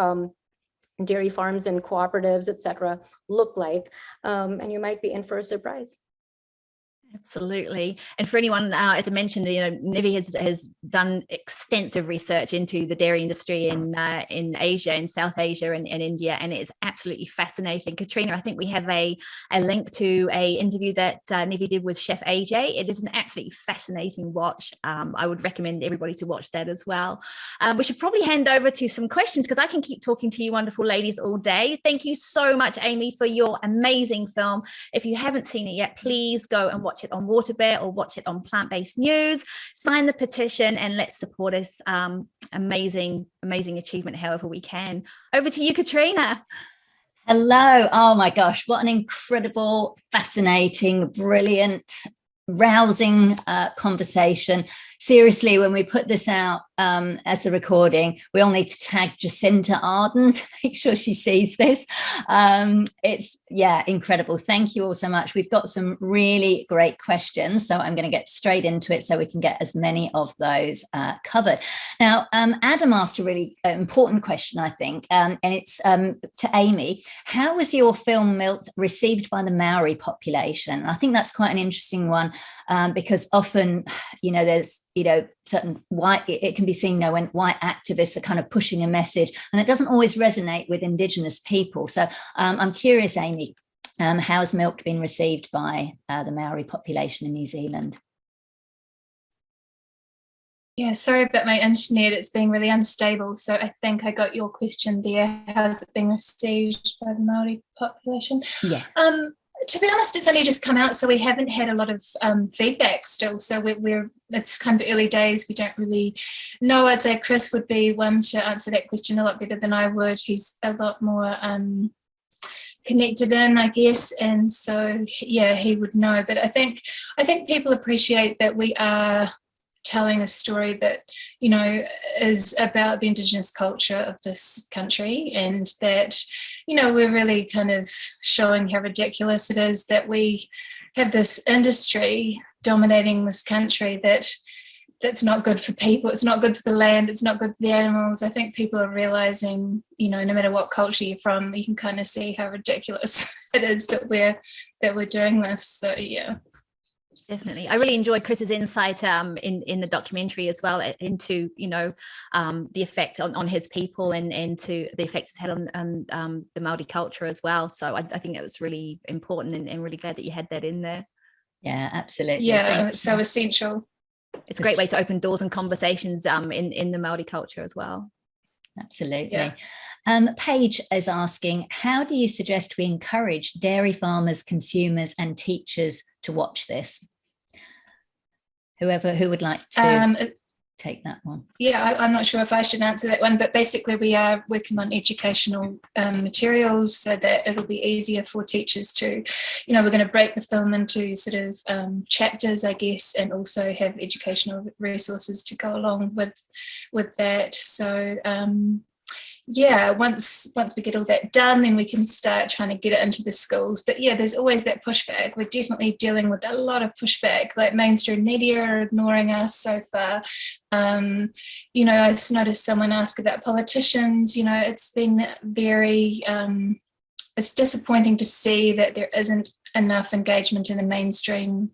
dairy farms and cooperatives, etc., look like, and you might be in for a surprise. Absolutely. And for anyone, as I mentioned, Nivi has done extensive research into the dairy industry in Asia, in South Asia and India, and it's absolutely fascinating. Katrina, I think we have a link to a interview that Nivi did with Chef AJ. It is an absolutely fascinating watch. I would recommend everybody to watch that as well. We should probably hand over to some questions, because I can keep talking to you wonderful ladies all day. Thank you so much, Amy, for your amazing film. If you haven't seen it yet, please go and watch it on Waterbear or watch it on Plant-Based News. Sign the petition and let's support this amazing achievement however we can. Over to you, Katrina. Hello. Oh my gosh, what an incredible, fascinating, brilliant, rousing conversation. Seriously, when we put this out as the recording, we all need to tag Jacinta Arden to make sure she sees this. It's incredible. Thank you all so much. We've got some really great questions, so I'm going to get straight into it so we can get as many of those covered. Now, Adam asked a really important question, I think, and it's to Amy. How was your film Milt received by the Maori population? And I think that's quite an interesting one, because often, there's certain white, it can be seen when white activists are kind of pushing a message, and it doesn't always resonate with Indigenous people. So I'm curious, Amy, how's Milt been received by the Maori population in New Zealand? Yeah, sorry about my internet. It's been really unstable. So I think I got your question there. How's it been received by the Maori population? Yeah. To be honest, it's only just come out, so we haven't had a lot of feedback still. So it's kind of early days. We don't really know. I'd say Chris would be one to answer that question a lot better than I would. He's a lot more connected in, I guess, and so he would know. But I think people appreciate that we are telling a story that is about the Indigenous culture of this country, and that we're really kind of showing how ridiculous it is that we have this industry dominating this country that's not good for people, it's not good for the land, it's not good for the animals. I think people are realizing, no matter what culture you're from, you can kind of see how ridiculous it is that we're doing this. So yeah. Definitely. I really enjoyed Chris's insight in the documentary as well into, the effect on his people and to the effects it's had on the Maori culture as well. So I think it was really important and really glad that you had that in there. Yeah, absolutely. Yeah, it's so essential. It's a great way to open doors and conversations in the Maori culture as well. Absolutely. Yeah. Paige is asking, how do you suggest we encourage dairy farmers, consumers and teachers to watch this? Who would like to take that one? Yeah, I'm not sure if I should answer that one, but basically we are working on educational materials so that it'll be easier for teachers to, we're going to break the film into sort of chapters, I guess, and also have educational resources to go along with that. So yeah, once we get all that done, then we can start trying to get it into the schools. But yeah, there's always that pushback. We're definitely dealing with a lot of pushback, like mainstream media are ignoring us so far. You know, I just noticed someone ask about politicians. You know, it's been very, it's disappointing to see that there isn't enough engagement in the mainstream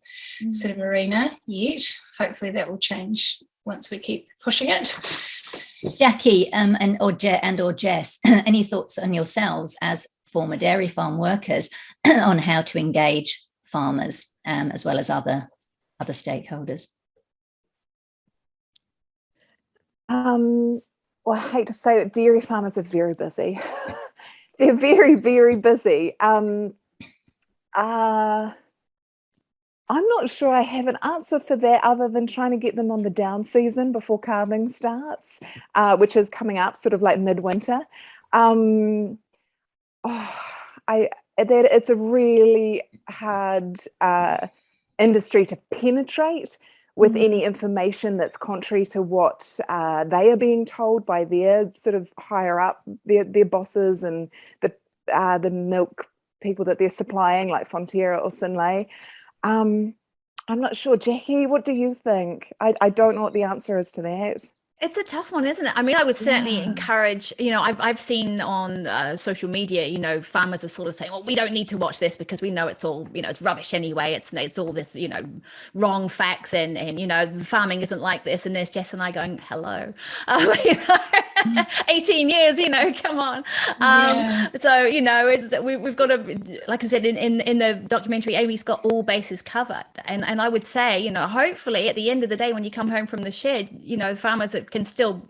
sort of arena yet. Hopefully that will change once we keep pushing it. Jackie or Jess, any thoughts on yourselves as former dairy farm workers on how to engage farmers as well as other stakeholders? Well, I hate to say it, dairy farmers are very busy. They're very, very busy. I'm not sure I have an answer for that other than trying to get them on the down season before calving starts, which is coming up sort of like midwinter. It's a really hard industry to penetrate with any information that's contrary to what they are being told by their sort of higher up, their bosses and the milk people that they're supplying, like Fonterra or Sinlay. I'm not sure. Jackie, what do you think? I don't know what the answer is to that. It's a tough one, isn't it? I mean, I would certainly encourage, you know, I've seen on social media, you know, farmers are sort of saying, well, we don't need to watch this because we know it's all, you know, it's rubbish anyway. It's all this, you know, wrong facts and you know, farming isn't like this. And there's Jess and I going, hello, you know, 18 years, you know, come on. So, you know, we've got to, like I said, in the documentary, Amy's got all bases covered. And I would say, you know, hopefully at the end of the day, when you come home from the shed, you know, farmers can still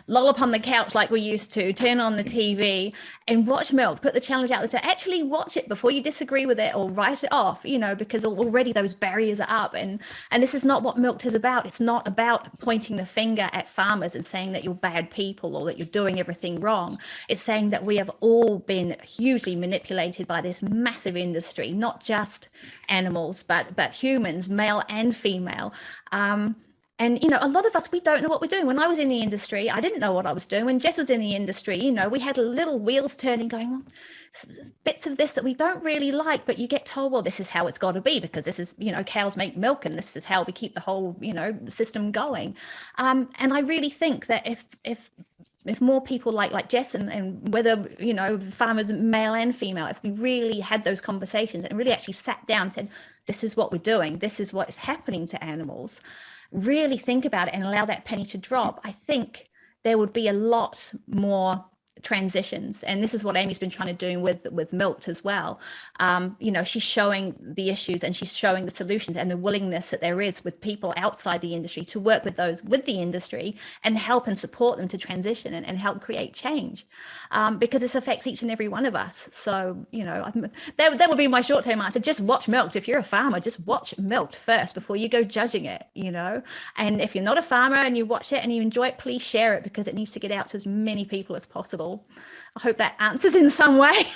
loll up on the couch like we used to, turn on the TV and watch Milk, put the challenge out there to actually watch it before you disagree with it or write it off, you know, because already those barriers are up. And this is not what Milk is about. It's not about pointing the finger at farmers and saying that you're bad people or that you're doing everything wrong. It's saying that we have all been hugely manipulated by this massive industry, not just animals, but humans, male and female. And, you know, a lot of us, we don't know what we're doing. When I was in the industry, I didn't know what I was doing. When Jess was in the industry, you know, we had little wheels turning going, well, bits of this that we don't really like, but you get told, well, this is how it's got to be because this is, you know, cows make milk and this is how we keep the whole, you know, system going. And I really think that if more people like Jess and whether, you know, farmers, male and female, if we really had those conversations and really actually sat down and said, this is what we're doing, this is what is happening to animals, really think about it and allow that penny to drop, I think there would be a lot more transitions. And this is what Amy's been trying to do with Milt as well. You know, she's showing the issues and she's showing the solutions and the willingness that there is with people outside the industry to work with those with the industry and help and support them to transition and help create change, because this affects each and every one of us. So, you know, that would be my short-term answer. Just watch Milk. If you're a farmer, just watch Milk first before you go judging it, you know. And if you're not a farmer and you watch it and you enjoy it, please share it because it needs to get out to as many people as possible. I hope that answers in some way.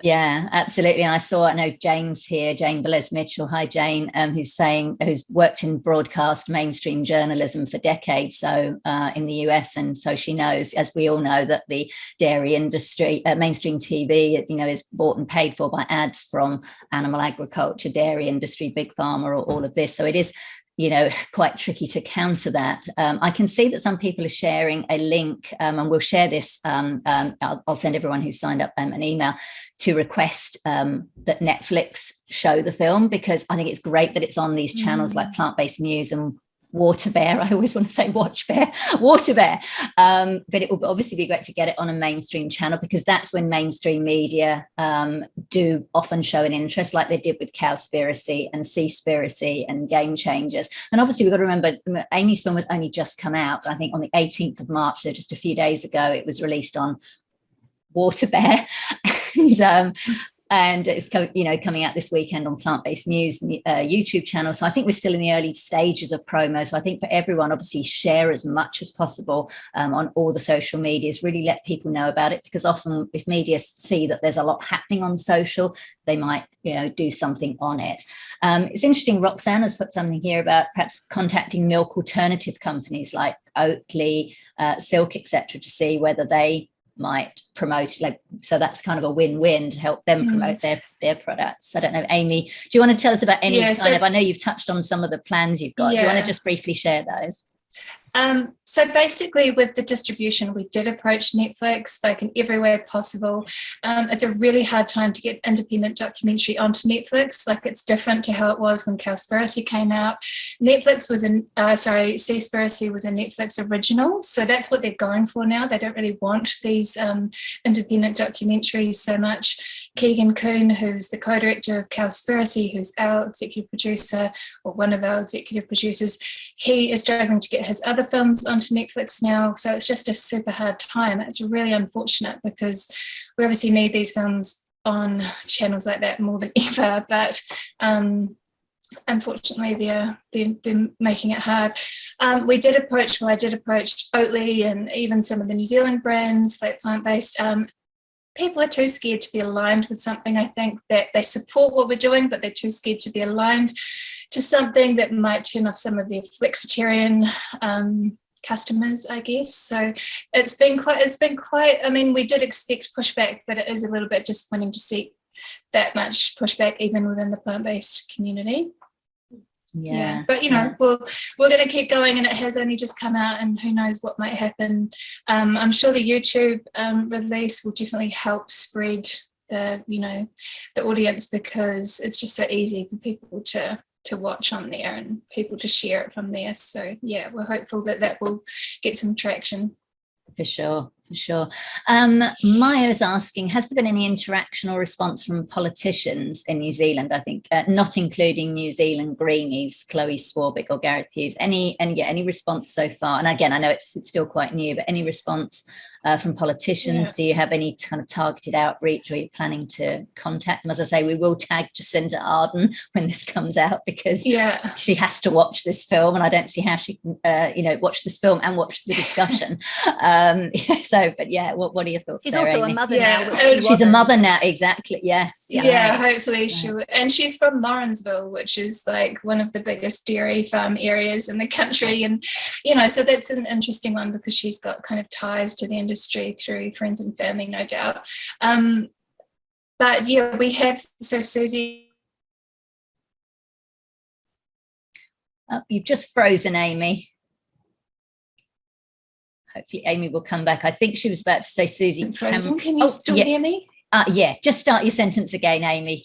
Yeah, absolutely. I know Jane's here, Jane Velez-Mitchell. Hi, Jane, who's worked in broadcast mainstream journalism for decades, so in the US, and so she knows, as we all know, that the dairy industry, mainstream TV, you know, is bought and paid for by ads from animal agriculture, dairy industry, big pharma, or all of this. So it is, you know, quite tricky to counter that. I can see that some people are sharing a link, and we'll share this. I'll send everyone who's signed up an email to request that Netflix show the film, because I think it's great that it's on these channels like Plant-Based News and Water Bear. I always want to say Watch Bear, Water Bear. But it will obviously be great to get it on a mainstream channel, because that's when mainstream media do often show an interest, like they did with Cowspiracy and Seaspiracy and Game Changers. And obviously we've got to remember, Amy's film was only just come out, I think on the 18th of March, so just a few days ago, it was released on Water Bear. And it's, you know, coming out this weekend on Plant-Based News YouTube channel. So I think we're still in the early stages of promo. So I think for everyone, obviously share as much as possible on all the social medias, really let people know about it, because often if media see that there's a lot happening on social, they might, you know, do something on it. It's interesting, Roxanne has put something here about perhaps contacting milk alternative companies like Oatly, Silk, etc., to see whether they might promote, like, so that's kind of a win-win to help them promote their products. I don't know, Amy, do you want to tell us about any I know you've touched on some of the plans you've got. Do you want to just briefly share those? So basically with the distribution, we did approach Netflix like in every way possible. It's a really hard time to get independent documentary onto Netflix. Like, it's different to how it was when Cowspiracy came out. Netflix was Seaspiracy was a Netflix original. So that's what they're going for now. They don't really want these independent documentaries so much. Keegan Kuhn, who's the co-director of Cowspiracy, who's our executive producer, or one of our executive producers, he is struggling to get his other films onto Netflix now. So it's just a super hard time. It's really unfortunate because we obviously need these films on channels like that more than ever, but unfortunately they're making it hard. I did approach Oatly and even some of the New Zealand brands, like plant-based. People are too scared to be aligned with something. I think that they support what we're doing, but they're too scared to be aligned to something that might turn off some of their flexitarian customers, I guess. So it's been quite, I mean, we did expect pushback, but it is a little bit disappointing to see that much pushback even within the plant-based community. Yeah, but we're going to keep going, and it has only just come out, and who knows what might happen. I'm sure the YouTube release will definitely help spread the audience, because it's just so easy for people to watch on there and people to share it from there. So yeah, we're hopeful that will get some traction. For sure. Maya's asking, has there been any interaction or response from politicians in New Zealand? I think not including New Zealand Greenies, Chloe Swarbrick or Gareth Hughes. Any response so far? And again, I know it's still quite new, but any response from politicians? Do you have any kind of targeted outreach, or are you planning to contact them? As I say, we will tag Jacinta Ardern when this comes out, because she has to watch this film, and I don't see how she can watch this film and watch the discussion. What are your thoughts? She's there, also Amy? a mother now. She's a mother now, exactly. Yes. Hopefully she will. And she's from Morrinsville, which is like one of the biggest dairy farm areas in the country, and so that's an interesting one, because she's got kind of ties to the industry through friends and family, no doubt. But yeah, we have, so Susie. You've just frozen, Amy. Hopefully Amy will come back. I think she was about to say Susie. Frozen. Can you still hear me? Just start your sentence again, Amy.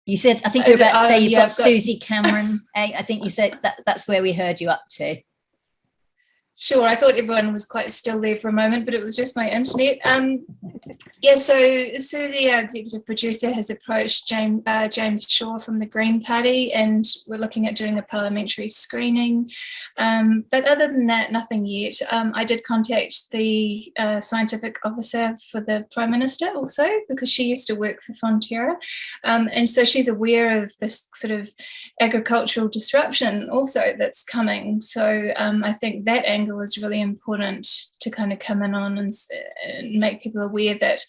You said, I think you were about to say you've got Susie Cameron. I think you said that's where we heard you up to. Sure, I thought everyone was quite still there for a moment, but it was just my internet. So Susie, our executive producer, has approached James Shaw from the Green Party, and we're looking at doing a parliamentary screening. But other than that, nothing yet. I did contact the scientific officer for the Prime Minister also, because she used to work for Fonterra. And so she's aware of this sort of agricultural disruption also that's coming. So I think that angle is really important to kind of come in on and make people aware that it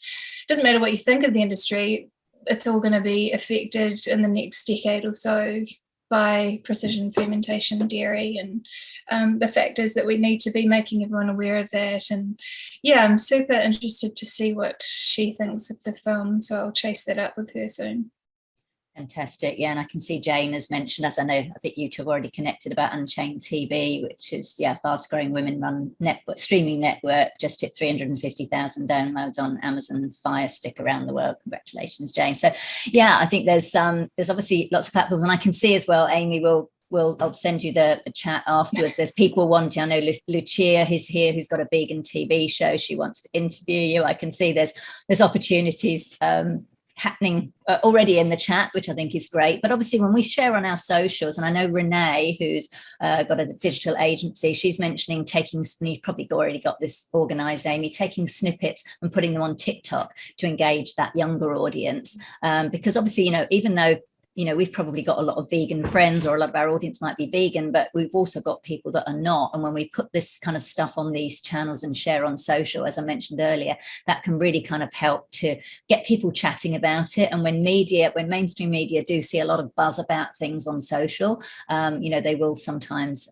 doesn't matter what you think of the industry, it's all going to be affected in the next decade or so by precision fermentation dairy, and the fact is that we need to be making everyone aware of that. And yeah, I'm super interested to see what she thinks of the film, so I'll chase that up with her soon. Fantastic. Yeah, and I can see Jane has mentioned, as I know, I think you two have already connected, about Unchained TV, which is fast-growing women-run streaming network. Just hit 350,000 downloads on Amazon Fire Stick around the world. Congratulations, Jane. So yeah, I think there's obviously lots of platforms, and I can see as well, Amy I'll send you the chat afterwards. There's people wanting, I know Lucia is here, who's got a vegan TV show. She wants to interview you. I can see there's opportunities happening already in the chat, which I think is great. But obviously when we share on our socials, and I know Renee, who's got a digital agency, she's mentioning taking, and you've probably already got this organised, Amy, taking snippets and putting them on TikTok to engage that younger audience. Because obviously, even though we've probably got a lot of vegan friends, or a lot of our audience might be vegan, but we've also got people that are not. And when we put this kind of stuff on these channels and share on social, as I mentioned earlier, that can really kind of help to get people chatting about it. And when mainstream media do see a lot of buzz about things on social, they will sometimes,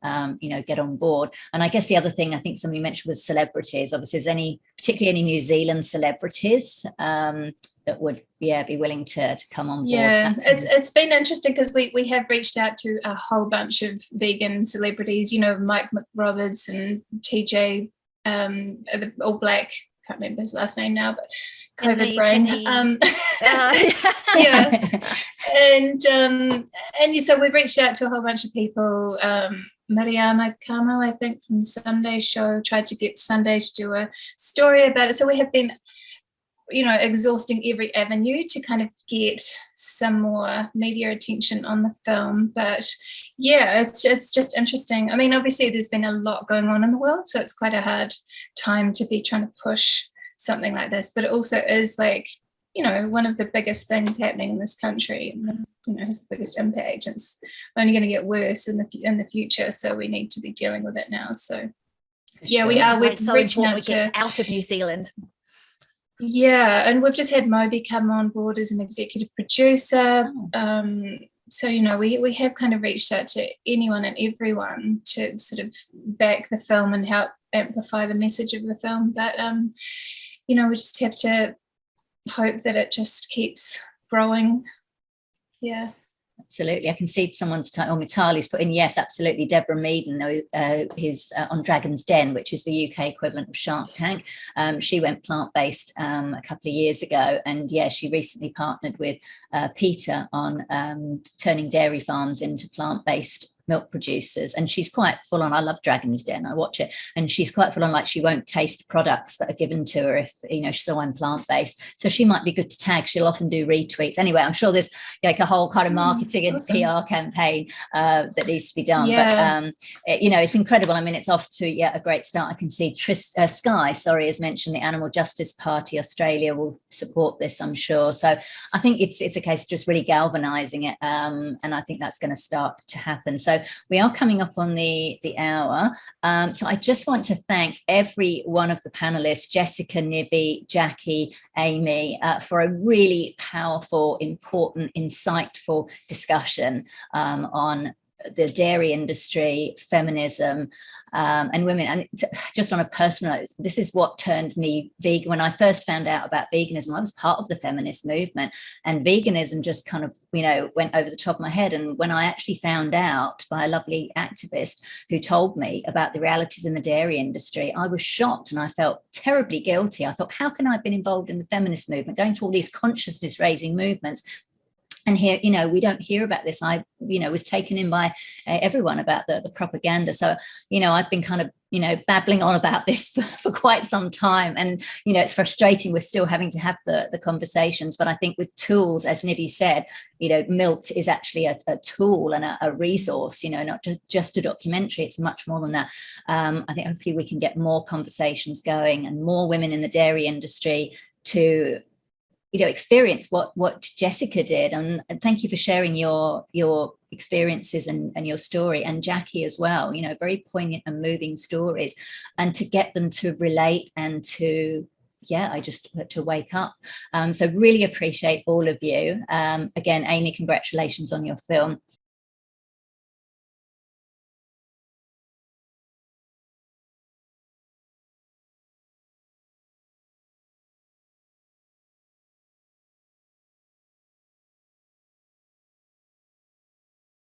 get on board. And I guess the other thing I think somebody mentioned was celebrities. Obviously, there's particularly any New Zealand celebrities that would be willing to come on board. Yeah, it's been interesting because we have reached out to a whole bunch of vegan celebrities, Mike McRoberts and TJ, the All Black, can't remember his last name now, but COVID brain. And so we've reached out to a whole bunch of people. Mariama Kamo, I think, from Sunday Show, tried to get Sunday to do a story about it. So we have been exhausting every avenue to kind of get some more media attention on the film. But yeah, it's just interesting. I mean, obviously there's been a lot going on in the world, so it's quite a hard time to be trying to push something like this, but it also is like, one of the biggest things happening in this country, and has the biggest impact. It's only going to get worse in the future, so we need to be dealing with it now. So yeah, we are. We're so reaching important it gets out of New Zealand. Yeah, and we've just had Moby come on board as an executive producer. So we have kind of reached out to anyone and everyone to sort of back the film and help amplify the message of the film. But we just have to hope that it just keeps growing. Yeah. Absolutely. I can see someone's Mitali's put in, yes, absolutely. Deborah Meaden is on Dragon's Den, which is the UK equivalent of Shark Tank. She went plant-based a couple of years ago, and she recently partnered with Peter on turning dairy farms into plant-based milk producers, and she's quite full on. I love Dragon's Den, I watch it, and she's quite full on, like she won't taste products that are given to her if she's so I'm plant-based, so she might be good to tag. She'll often do retweets. Anyway, I'm sure there's like a whole kind of marketing and PR campaign that needs to be done. But it's incredible. I mean, it's off to a great start. I can see Sky has mentioned the Animal Justice Party Australia will support this, I'm sure. So I think it's a case of just really galvanizing it, and I think that's going to start to happen. So we are coming up on the hour. So I just want to thank every one of the panelists, Jessica, Nivi, Jackie, Amy, for a really powerful, important, insightful discussion on the dairy industry, feminism, and women. And just on a personal note, this is what turned me vegan. When I first found out about veganism, I was part of the feminist movement, and veganism just kind of, went over the top of my head. And when I actually found out by a lovely activist who told me about the realities in the dairy industry, I was shocked and I felt terribly guilty. I thought, how can I have been involved in the feminist movement, going to all these consciousness raising movements, and here, we don't hear about this. I, was taken in by everyone about the propaganda. So, I've been kind of, babbling on about this for quite some time. And, it's frustrating. We're still having to have the conversations. But I think with tools, as Nivi said, Milt is actually a tool and a resource, not just a documentary. It's much more than that. I think hopefully we can get more conversations going and more women in the dairy industry to experience what Jessica did. And thank you for sharing your experiences and your story, and Jackie as well, very poignant and moving stories, and to get them to relate and to wake up. So really appreciate all of you. Again, Amy, congratulations on your film.